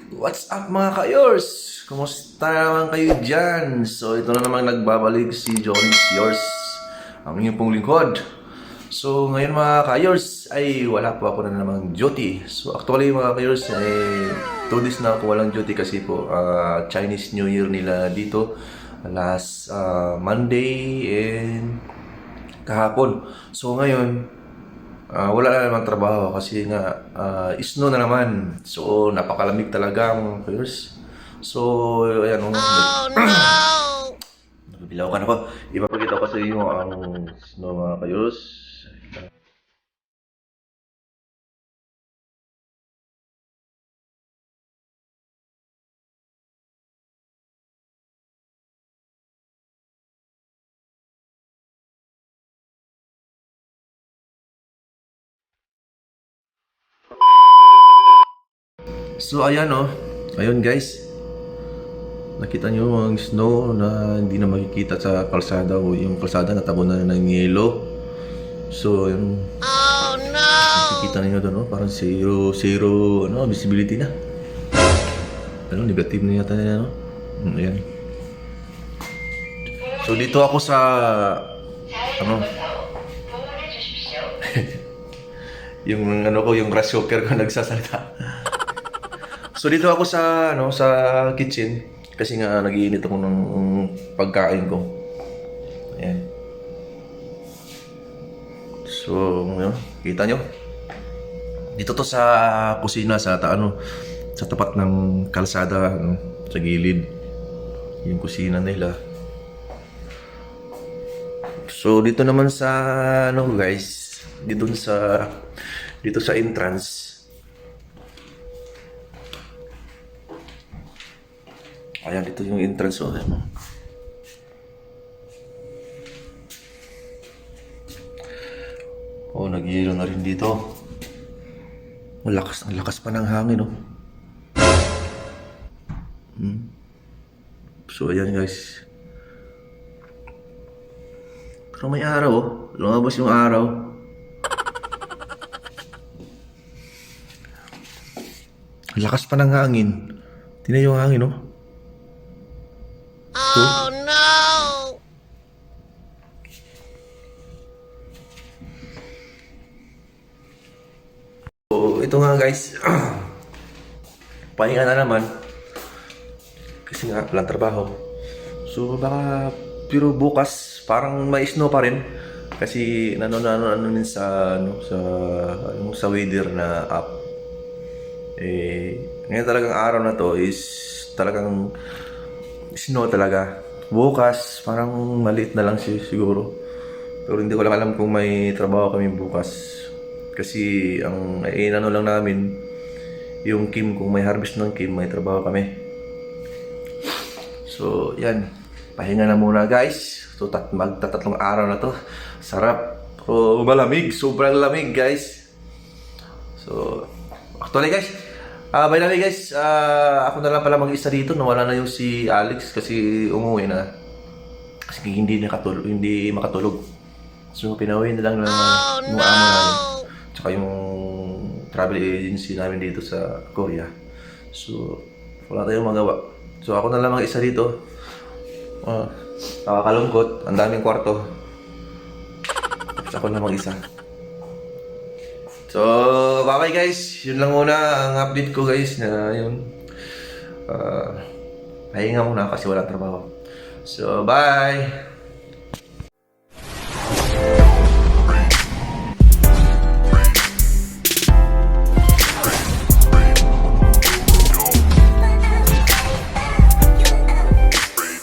What's up mga ka-yours? Kumusta naman kayo dyan? So ito na naman nagbabalik si Johnny Yours, ang inyong pong lingkod. So ngayon mga ka-yours ay wala po ako na namang duty. So actually mga ka-yours ay 2 days na ako walang duty kasi po Chinese New Year nila dito last Monday and kahapon. So ngayon wala na namang trabaho kasi nga snow na naman. So napakalamig talaga mga ka-yours. So ayan oh, nabibilawan ako. Ipapakita ko sa inyo ang snow mga ka-yours. So ayan oh. Ayun guys. Nakita niyo ang snow na hindi na makikita sa kalsada o yung kalsada natabunan na ng yelo. So yun. Oh no! Nakikita niyo doon, no? Parang zero visibility na. Ano, negative na yata na, no? Ayan. So dito ako sa ano yung yung rice cooker ko nagsasalita. So dito ako sa sa kitchen kasi nga nagiinit ako ng pagkain ko. Ayan. So, kita nyo? Dito to sa kusina sa sa tapat ng kalsada, sa gilid. Yung kusina nila. So dito naman sa guys, dito sa entrance. Ayan, dito yung entrance oh. Oh, nag-yelo na rin dito. Ang lakas pa ng hangin oh. So ayan guys. Pero may araw oh. Lumabas yung araw. Ang lakas pa ng hangin. Tingnan yung hangin oh. Oh no! So, ito nga guys. Pahinga na naman. Kasi nga, walang trabaho. So, baka, pero bukas, parang may snow pa rin. Kasi, din sa weather na app. Ngayon talagang araw na to is talagang snow talaga. Bukas, parang maliit na lang siguro. Pero hindi ko lang alam kung may trabaho kami bukas. Kasi ang lang namin, yung Kim, kung may harvest ng Kim, may trabaho kami. So, yan. Pahinga na muna guys. So, magtatatlong araw na to. Sarap. Pero malamig. Sobrang lamig guys. So, actually guys, by the way guys, ako na lang pala mag-isa dito. Nawala na yung si Alex kasi umuwi na. Kasi hindi makatulog. So pinauwi na lang ng amo namin. Tsaka yung travel agency namin dito sa Korea. So wala tayong magawa. So ako na lang mag-isa dito. Nakakalungkot. Ang daming kwarto. Tapos ako na mag-isa. So, bye guys. Yun lang muna ang update ko guys na yun. Pahinga muna kasi wala trabaho. So, bye!